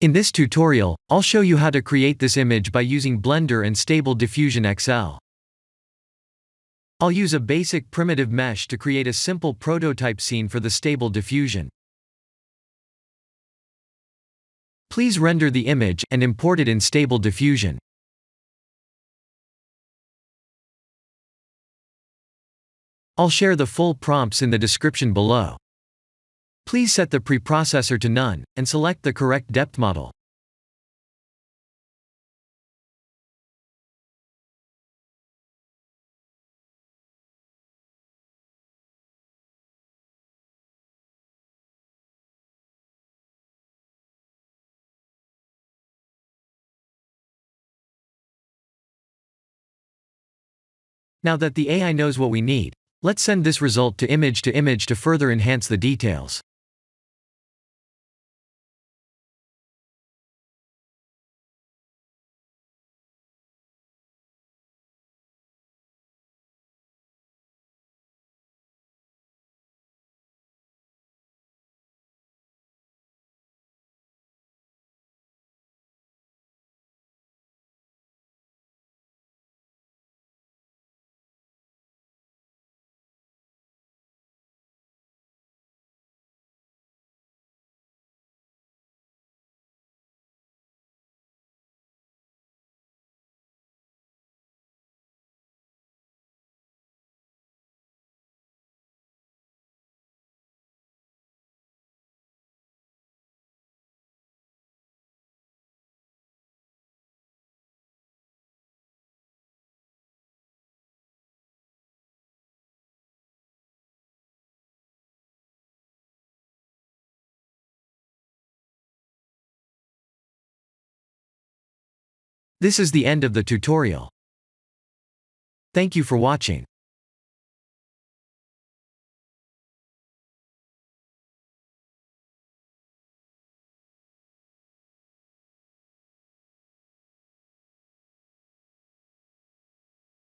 In this tutorial, I'll show you how to create this image by using Blender and Stable Diffusion XL. I'll use a basic primitive mesh to create a simple prototype scene for the Stable Diffusion. Please render the image and import it in Stable Diffusion. I'll share the full prompts in the description below. Please set the preprocessor to none, and select the correct depth model. Now that the AI knows what we need, let's send this result to image to further enhance the details. This is the end of the tutorial. Thank you for watching.